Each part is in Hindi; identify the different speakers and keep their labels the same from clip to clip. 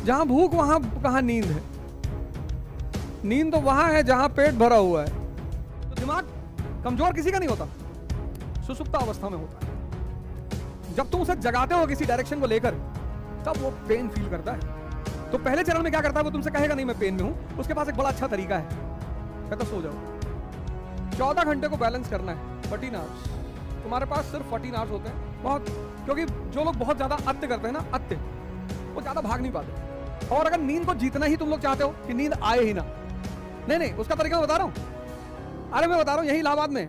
Speaker 1: जहां भूख वहां कहां नींद है? नींद तो वहां है जहां पेट भरा हुआ है। तो दिमाग कमजोर किसी का नहीं होता, सुसुप्त अवस्था में होता है। जब तुम उसे जगाते हो किसी डायरेक्शन को लेकर, तब वो पेन फील करता है। तो पहले चरण में क्या करता है, वो तुमसे कहेगा नहीं मैं पेन में हूं। उसके पास एक बड़ा अच्छा तरीका है, कहता सो जाओ। 14 घंटे को बैलेंस करना है, 14 आवर्स। तुम्हारे पास सिर्फ 14 आवर्स होते हैं, बहुत, क्योंकि जो लोग बहुत ज्यादा अत्य करते हैं ना, अत्य, वो ज्यादा भाग नहीं पाते। और अगर नींद को जीतना ही तुम लोग चाहते हो कि नींद आए ही ना, नहीं, उसका तरीका मैं बता रहा हूं। अरे मैं बता रहा हूं, यही इलाहाबाद में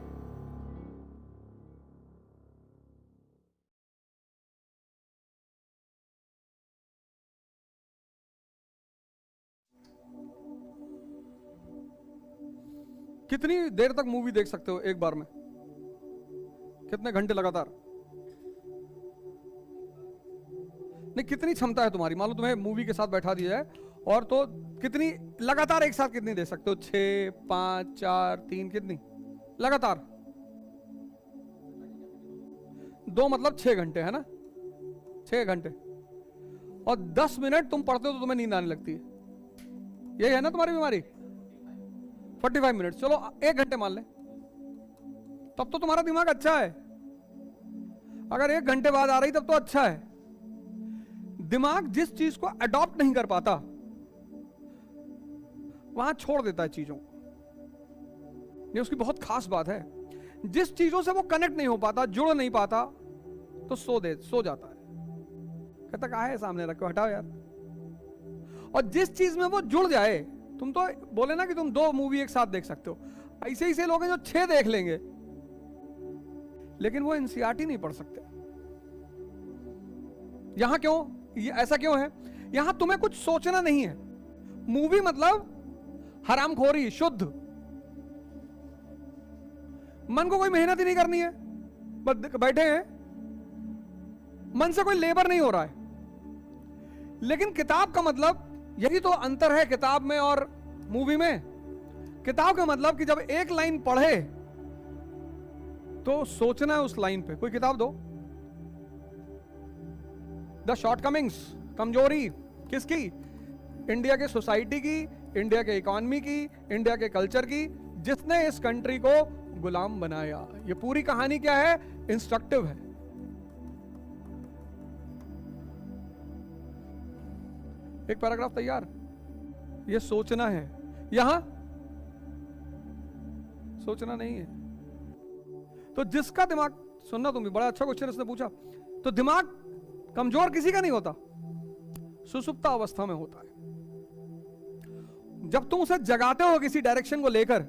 Speaker 1: कितनी देर तक मूवी देख सकते हो एक बार में? कितने घंटे लगातार? नहीं, कितनी क्षमता है तुम्हारी? मान लो तुम्हें मूवी के साथ बैठा दिया है, और तो कितनी लगातार एक साथ कितनी दे सकते हो? 6, 5, 4, 3, कितनी लगातार? 2 मतलब 6 घंटे है ना, 6 घंटे। और 10 मिनट तुम पढ़ते हो तो तुम्हें नींद आने लगती है। यही है ना तुम्हारी बीमारी? 45 मिनट, चलो 1 घंटे मान लें, तब तो तुम्हारा दिमाग अच्छा है। अगर 1 घंटे बाद आ रही तब तो अच्छा है। दिमाग जिस चीज को अडॉप्ट नहीं कर पाता, वहां छोड़ देता है चीजों को। ये उसकी बहुत खास बात है। जिस चीजों से वो कनेक्ट नहीं हो पाता, जुड़ नहीं पाता, तो सो जाता है। कहता कहा है सामने रखो, हटाओ यार। और जिस चीज में वो जुड़ जाए, तुम तो बोले ना कि तुम 2 मूवी एक साथ देख सकते हो, ऐसे लोग हैं जो 6 देख लेंगे, लेकिन वो एनसीईआरटी नहीं पढ़ सकते। यहां क्यों? ये ऐसा क्यों है? यहां तुम्हें कुछ सोचना नहीं है। मूवी मतलब हरामखोरी शुद्ध। मन को कोई मेहनत ही नहीं करनी है, बस बैठे हैं, मन से कोई लेबर नहीं हो रहा है। लेकिन किताब का मतलब, यही तो अंतर है किताब में और मूवी में। किताब का मतलब कि जब एक लाइन पढ़े तो सोचना है उस लाइन पे। कोई किताब दो, द शॉर्टकमिंग्स, कमजोरी किसकी? इंडिया के सोसाइटी की, इंडिया के इकोनॉमी की, इंडिया के कल्चर की, जिसने इस कंट्री को गुलाम बनाया। ये पूरी कहानी क्या है? इंस्ट्रक्टिव है। एक पैराग्राफ तैयार, ये सोचना है। यहां सोचना नहीं है। तो जिसका दिमाग, सुनना तुम भी, बड़ा अच्छा क्वेश्चन इसने पूछा। तो दिमाग कमजोर किसी का नहीं होता, सुसुप्त अवस्था में होता है। जब तुम उसे जगाते हो किसी डायरेक्शन को लेकर,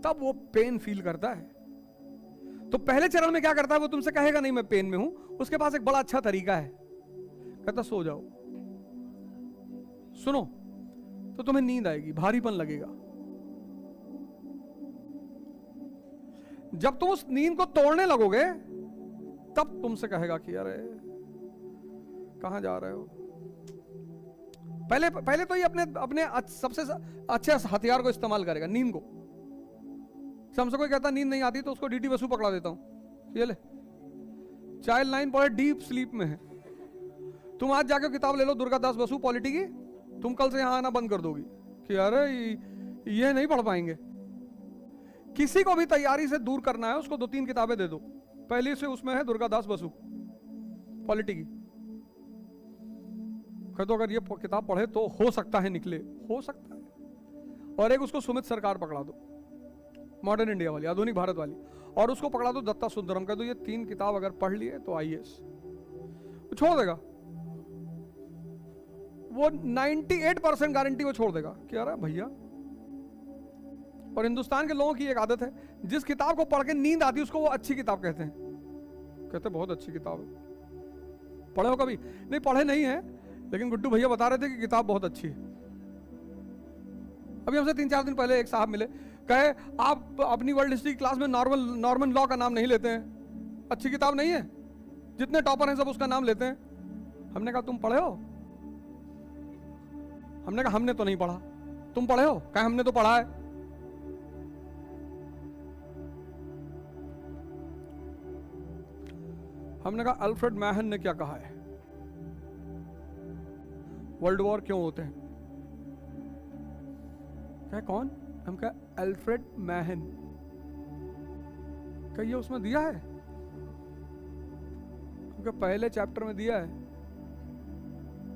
Speaker 1: तब वो पेन फील करता है। तो पहले चरण में क्या करता है, वो तुमसे कहेगा नहीं मैं पेन में हूं। उसके पास एक बड़ा अच्छा तरीका है, कहता सो जाओ। सुनो तो तुम्हें नींद आएगी, भारीपन लगेगा। जब तुम उस नींद को तोड़ने लगोगे, तब तुमसे कहेगा कि अरे कहां जा रहे हो। पहले तो ये अपने सबसे अच्छे हथियार को इस्तेमाल करेगा, नींद को। हमसे कोई कहता नींद नहीं आती तो उसको डीटी बसु पकड़ा देता हूं, ये ले चाइल्ड लाइन पढ़े, डीप स्लीप में है। तुम आज जाके किताब ले लो दुर्गा दास बसु पॉलिटी की, तुम कल से यहां आना बंद कर दोगी कि अरे ये नहीं पढ़ पाएंगे। किसी को भी तैयारी से दूर करना है, उसको 2-3 किताबें दे दो। पहली से उसमें है दुर्गा दास बसु पॉलिटी की। कह दो अगर ये किताब पढ़े तो हो सकता है निकले, हो सकता है। और एक उसको सुमित सरकार पकड़ा दो, मॉडर्न इंडिया वाली, आधुनिक भारत वाली। और उसको पकड़ा दो दत्ता सुंदरम, कह दो ये 3 किताब अगर पढ़ लिए तो आईएएस। छोड़ देगा वो, 98% गारंटी वो छोड़ देगा कि अरे भैया। और हिंदुस्तान के लोगों की एक आदत है, जिस किताब को पढ़ के नींद आती है उसको वो अच्छी किताब कहते हैं। कहते बहुत अच्छी किताब है, पढ़े हो कभी? नहीं पढ़े नहीं है, लेकिन गुड्डू भैया बता रहे थे कि किताब बहुत अच्छी है। अभी हमसे 3-4 दिन पहले एक साहब मिले, कहे आप अपनी वर्ल्ड हिस्ट्री क्लास में नॉर्मन लॉ का नाम नहीं लेते हैं, अच्छी किताब नहीं है, जितने टॉपर हैं सब उसका नाम लेते हैं। हमने कहा तुम पढ़े हो? हमने कहा हमने तो नहीं पढ़ा। तुम पढ़े हो? कहा हमने तो पढ़ा है। हमने कहा अल्फ्रेड मैहन ने क्या कहा है? वर्ल्ड वॉर क्यों होते हैं? क्या कौन? हम क्या अल्फ्रेड मैहन क्या ये उसमें दिया है? हमका पहले चैप्टर में दिया है।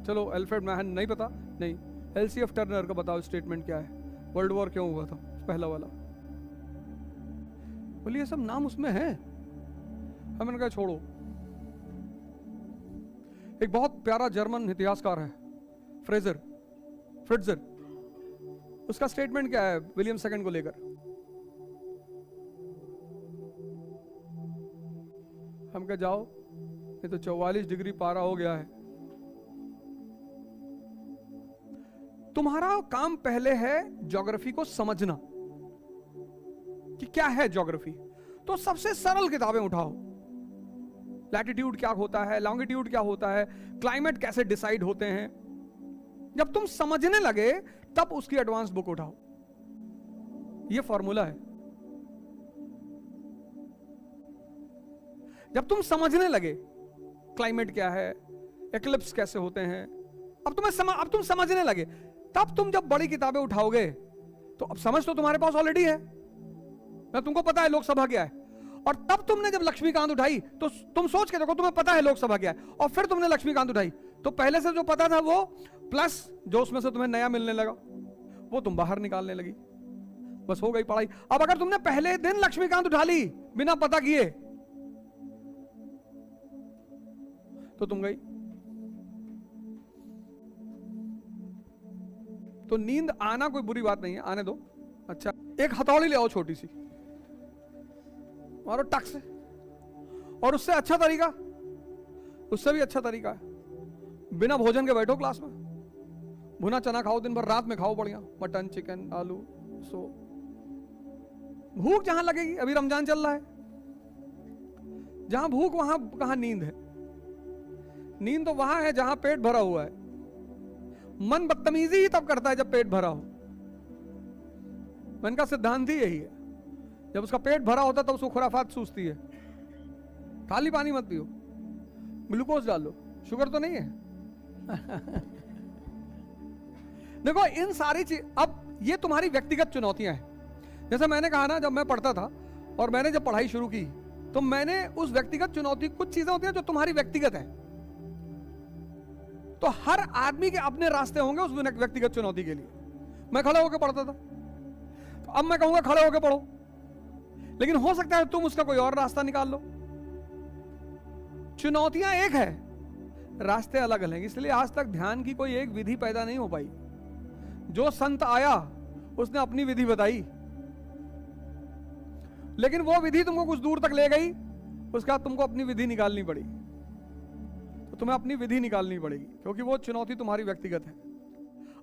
Speaker 1: चलो अल्फ्रेड मैहन नहीं पता, नहीं एलसीएफ टर्नर का बताओ स्टेटमेंट क्या है, वर्ल्ड वॉर क्यों हुआ था पहला वाला। बोलिए ये सब नाम उसमें है। हमने कहा छोड़ो। एक बहुत प्यारा जर्मन इतिहासकार है फ्रिट्जर, उसका स्टेटमेंट क्या है विलियम सेकंड को लेकर? हम कहा जाओ, ये तो 44 डिग्री पारा हो गया है। तुम्हारा काम पहले है ज्योग्राफी को समझना कि क्या है ज्योग्राफी। तो सबसे सरल किताबें उठाओ। लैटिट्यूड क्या होता है, लॉन्गिट्यूड क्या होता है, क्लाइमेट कैसे डिसाइड होते हैं। जब तुम समझने लगे तब उसकी एडवांस बुक उठाओ। यह फॉर्मूला है। जब तुम समझने लगे क्लाइमेट क्या है, एक्लिप्स कैसे होते हैं, अब तुम समझने लगे, तब तुम जब बड़ी किताबें उठाओगे तो अब समझ तो तुम्हारे पास ऑलरेडी है ना, तुमको पता है लोकसभा क्या है। और तब तुमने जब लक्ष्मीकांत उठाई तो तुम सोच के देखो, तुम्हें पता है लोकसभा क्या है, और फिर तुमने लक्ष्मीकांत उठाई तो पहले से जो पता था वो प्लस जो उसमें से तुम्हें नया मिलने लगा वो तुम बाहर निकालने लगी। बस हो गई पढ़ाई। अब अगर तुमने पहले दिन लक्ष्मीकांत उठा ली बिना पता किए तो तुम गई। तो नींद आना कोई बुरी बात नहीं है, आने दो। अच्छा, एक हथौड़ी ले आओ छोटी सी, मारो टक से। और उससे अच्छा तरीका, उससे भी अच्छा तरीका है, बिना भोजन के बैठो क्लास में, भुना चना खाओ दिन भर, रात में खाओ बढ़िया मटन चिकन आलू। सो भूख जहां लगेगी, अभी रमजान चल रहा है, जहां भूख वहां कहां नींद है? नींद तो वहां है जहां पेट भरा हुआ है। मन बदतमीजी ही तब करता है जब पेट भरा हो। मन का सिद्धांत ही यही है, जब उसका पेट भरा होता है तब उसको खुराफात सूझती है। खाली पानी मत पियो, ग्लूकोज डालो, शुगर तो नहीं है। देखो इन सारी चीज, अब ये तुम्हारी व्यक्तिगत चुनौतियां हैं। जैसे मैंने कहा ना, जब मैं पढ़ता था और मैंने जब पढ़ाई शुरू की तो मैंने उस व्यक्तिगत चुनौती, कुछ चीजें होती हैं जो तुम्हारी व्यक्तिगत है, तो हर आदमी के अपने रास्ते होंगे उस व्यक्तिगत चुनौती के लिए। मैं खड़े होकर पढ़ता था, तो अब मैं कहूंगा खड़े होकर पढ़ो, लेकिन हो सकता है तुम उसका कोई और रास्ता निकाल लो। चुनौतियां एक है, रास्ते अलग अलग हैं। इसलिए आज तक ध्यान की कोई एक विधि पैदा नहीं हो पाई। जो संत आया उसने अपनी विधि बताई, लेकिन वो विधि तुमको कुछ दूर तक ले गई, उसके बाद तुमको अपनी विधि निकालनी पड़ी। तो तुम्हें अपनी विधि निकालनी पड़ेगी, क्योंकि वो चुनौती तुम्हारी व्यक्तिगत है।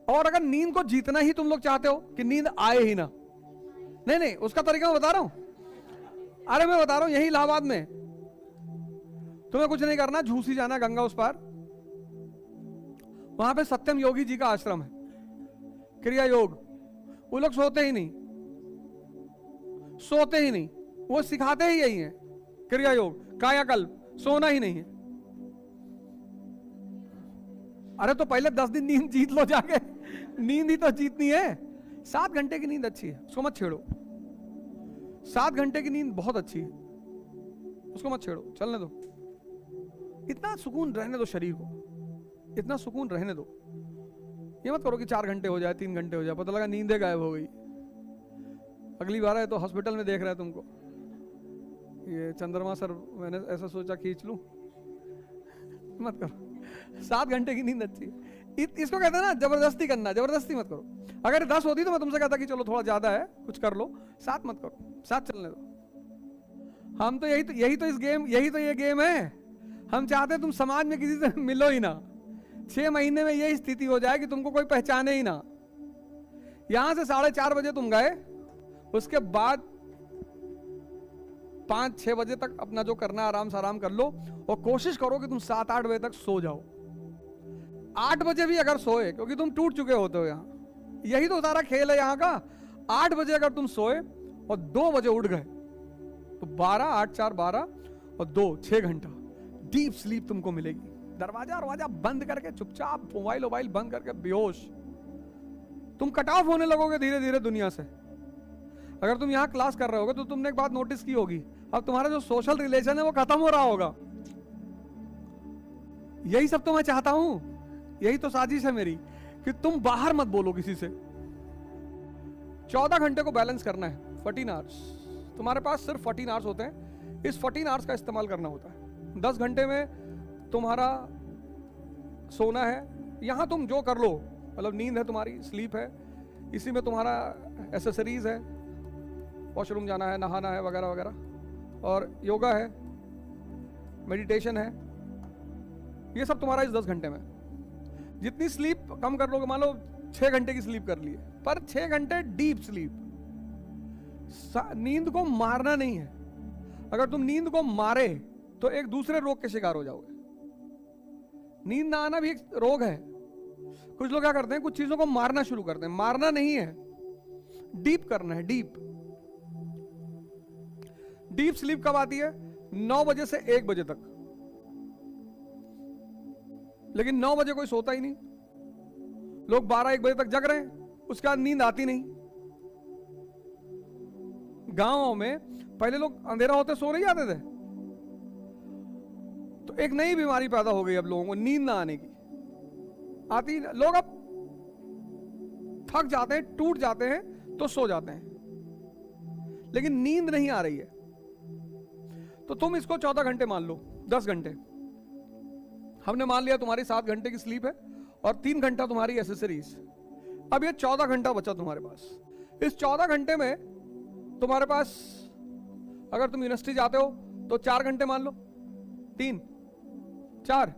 Speaker 1: और अगर नींद को जीतना ही तुम लोग चाहते हो कि नींद आए ही ना, नहीं नहीं, उसका तरीका मैं बता रहा हूं। अरे मैं बता रहा हूं, यही इलाहाबाद में तुम्हें कुछ नहीं करना, झूसी जाना गंगा उस पार, वहां पे सत्यम योगी जी का आश्रम है, क्रिया योग। वो लोग सोते ही नहीं, सोते ही नहीं, वो सिखाते ही यही है, क्रिया योग कायाकल्प, सोना ही नहीं है। अरे तो पहले 10 दिन नींद जीत लो जाके, नींद ही तो जीतनी है। 7 घंटे की नींद अच्छी है, उसको मत छेड़ो। 7 घंटे की नींद बहुत अच्छी है, उसको मत छेड़ो, चलने दो। इतना सुकून रहने दो शरीर को, इतना सुकून रहने दो। ये मत करो कि 4 घंटे हो जाए, 3 घंटे हो जाए, पता लगा नींदे गायब हो गई। अगली बार है तो हॉस्पिटल में देख रहा है तुमको, ये चंद्रमा सर, मैंने ऐसा सोचा खींच लूं। मत करो, 7 घंटे की नींद अच्छी है। इसको कहते हैं ना जबरदस्ती करना, जबरदस्ती मत करो। अगर 10 होती तो मैं तुमसे कहता कि चलो थोड़ा ज्यादा है, कुछ कर लो। 7 मत करो, 7 चलने दो। हम तो यही तो इस गेम, यही तो ये गेम है। हम चाहते तुम समाज में किसी से मिलो ही ना, 6 महीने में यही स्थिति हो जाए कि तुमको कोई पहचाने ही ना। यहां से 4:30 बजे तुम गए, उसके बाद 5-6 बजे तक अपना जो करना आराम से आराम कर लो, और कोशिश करो कि तुम 7-8 बजे तक सो जाओ। 8 बजे भी अगर सोए, क्योंकि तुम टूट चुके होते हो यहां, यही तो सारा खेल है यहाँ का। 8 बजे अगर तुम सोए और 2 बजे उठ गए तो 12, 8, 4, 12 और 2, 6 घंटा डीप स्लीप तुमको मिलेगी। दरवाजा बंद करके चुपचाप मोबाइल बंद करके बेहोश, तुम कट ऑफ होने लगोगे धीरे धीरे दुनिया से। अगर तुम यहां क्लास कर रहे होगे तो तुमने एक बात नोटिस की होगी, अब तुम्हारा जो सोशल रिलेशन है वो खत्म हो रहा होगा। यही सब तो मैं चाहता हूं, यही तो साजिश है मेरी कि तुम बाहर मत बोलो किसी से। 14 घंटे को बैलेंस करना है, 14 आवर्स। तुम्हारे पास सिर्फ 14 आवर्स होते हैं, इस 14 आवर्स का इस्तेमाल करना होता है। 10 घंटे में तुम्हारा सोना है, यहां तुम जो कर लो, मतलब नींद है तुम्हारी, स्लीप है, इसी में तुम्हारा एसेसरीज है, वॉशरूम जाना है, नहाना है वगैरह वगैरह, और योगा है, मेडिटेशन है, ये सब तुम्हारा इस 10 घंटे में। जितनी स्लीप कम कर लोगे, मान लो 6 घंटे की स्लीप कर लिए, पर 6 घंटे डीप स्लीप। नींद को मारना नहीं है, अगर तुम नींद को मारे तो एक दूसरे रोग के शिकार हो जाओगे। नींद ना आना भी एक रोग है। कुछ लोग क्या करते हैं, कुछ चीजों को मारना शुरू करते हैं। मारना नहीं है, डीप करना है, डीप। डीप स्लीप कब आती है? 9 बजे से 1 बजे तक। लेकिन 9 बजे कोई सोता ही नहीं, लोग 12-1 बजे तक जग रहे हैं, उसके बाद नींद आती नहीं। गांवों में पहले लोग अंधेरा होते सो नहीं जाते थे, तो एक नई बीमारी पैदा हो गई अब लोगों को, नींद ना आने की। आती, लोग अब थक जाते हैं, टूट जाते हैं तो सो जाते हैं, लेकिन नींद नहीं आ रही है। तो तुम इसको 14 घंटे मान लो, 10 घंटे हमने मान लिया तुम्हारी 7 घंटे की स्लीप है और 3 घंटा तुम्हारी एसेसरीज। अब ये 14 घंटा बचा तुम्हारे पास। इस 14 घंटे में तुम्हारे पास, अगर तुम यूनिवर्सिटी जाते हो तो 4 घंटे मान लो, 3 4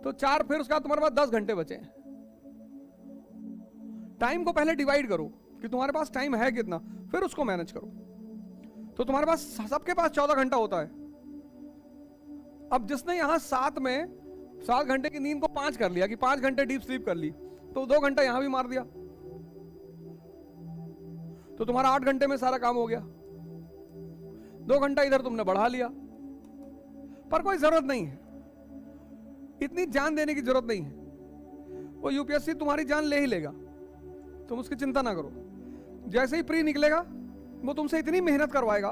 Speaker 1: तो 4, फिर उसका तुम्हारे पास 10 घंटे बचे हैं। टाइम को पहले डिवाइड करो कि तुम्हारे पास टाइम है कितना, फिर उसको मैनेज करो। तो तुम्हारे पास, सबके पास 14 घंटा होता है। अब जिसने यहां 7 घंटे की नींद को 5 कर लिया कि 5 घंटे डीप स्लीप कर ली, तो 2 घंटा यहां भी मार दिया, तो तुम्हारा 8 घंटे में सारा काम हो गया। 2 घंटा इधर तुमने बढ़ा लिया, पर कोई जरूरत नहीं है, इतनी जान देने की जरूरत नहीं है। वो यूपीएससी तुम्हारी जान ले ही लेगा, तुम उसकी चिंता ना करो। जैसे ही प्री निकलेगा वो तुमसे इतनी मेहनत करवाएगा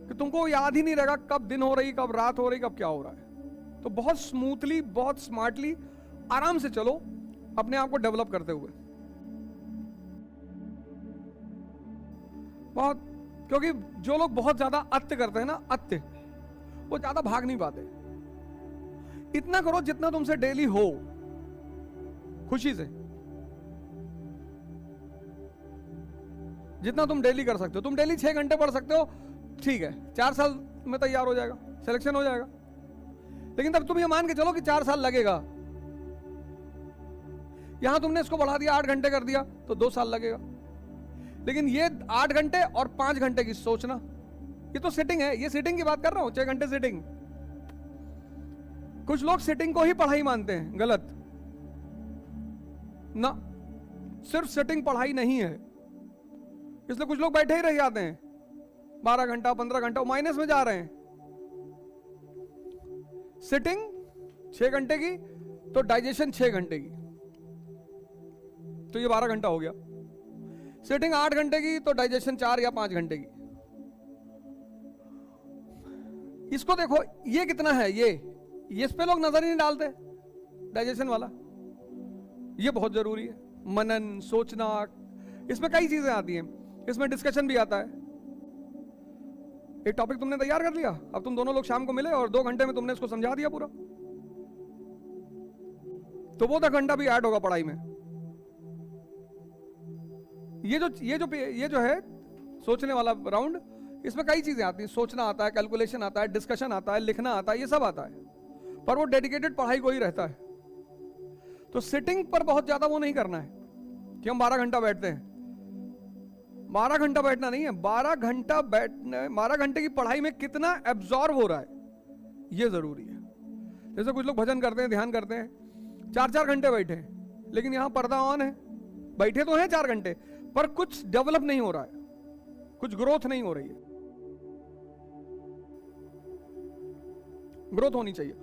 Speaker 1: कि तुमको याद ही नहीं रहेगा कब दिन हो रही, कब रात हो रही, कब क्या हो रहा है। तो बहुत स्मूथली, बहुत स्मार्टली, आराम से चलो अपने आप को डेवलप करते हुए। बहुत, क्योंकि जो लोग बहुत ज्यादा अत्य करते हैं ना, अत्य, वो ज्यादा भाग नहीं पाते। इतना करो जितना तुमसे डेली हो, खुशी से, जितना तुम डेली कर सकते हो। तुम डेली 6 घंटे पढ़ सकते हो, ठीक है, 4 साल में तैयार हो जाएगा, सिलेक्शन हो जाएगा। लेकिन तब तुम ये मान के चलो कि 4 साल लगेगा। यहां तुमने इसको बढ़ा दिया, 8 घंटे कर दिया, तो 2 साल लगेगा। लेकिन ये 8 घंटे और 5 घंटे की सोचना, ये तो सिटिंग है, ये सिटिंग की बात कर रहा हूं, 6 घंटे सिटिंग। कुछ लोग सिटिंग को ही पढ़ाई मानते हैं, गलत ना, सिर्फ सिटिंग पढ़ाई नहीं है। इसलिए कुछ लोग बैठे ही रह जाते हैं 12 घंटा 15 घंटा, माइनस में जा रहे हैं। सिटिंग 6 घंटे की, तो डाइजेशन 6 घंटे की, तो ये 12 घंटा हो गया। सिटिंग 8 घंटे की, तो डाइजेशन 4 या 5 घंटे की। इसको देखो ये कितना है, ये इस पे लोग नजर ही नहीं डालते, डाइजेशन वाला। ये बहुत जरूरी है, मनन, सोचना, इसमें कई चीजें आती हैं, इसमें डिस्कशन भी आता है। एक टॉपिक तुमने तैयार कर लिया, अब तुम दोनों लोग शाम को मिले और 2 घंटे में तुमने इसको समझा दिया पूरा, तो वो 10 घंटा भी ऐड होगा पढ़ाई में। ये जो है सोचने वाला राउंड, इसमें कई चीजें आती हैं, सोचना आता है, कैलकुलेशन आता है, डिस्कशन आता है, लिखना आता है, ये सब आता है, पर वो डेडिकेटेड पढ़ाई को ही रहता है। तो सिटिंग पर बहुत ज्यादा वो नहीं करना है कि हम 12 घंटा बैठते हैं। 12 घंटा बैठना नहीं है, 12 घंटा बैठने, 12 घंटे की पढ़ाई में कितना एब्जॉर्ब हो रहा है, ये जरूरी है। जैसे कुछ लोग भजन करते हैं, ध्यान करते हैं, 4-4 घंटे बैठे हैं, लेकिन यहां पर्दा ऑन है, बैठे तो हैं 4 घंटे, पर कुछ डेवलप नहीं हो रहा है, कुछ ग्रोथ नहीं हो रही है। ग्रोथ होनी चाहिए।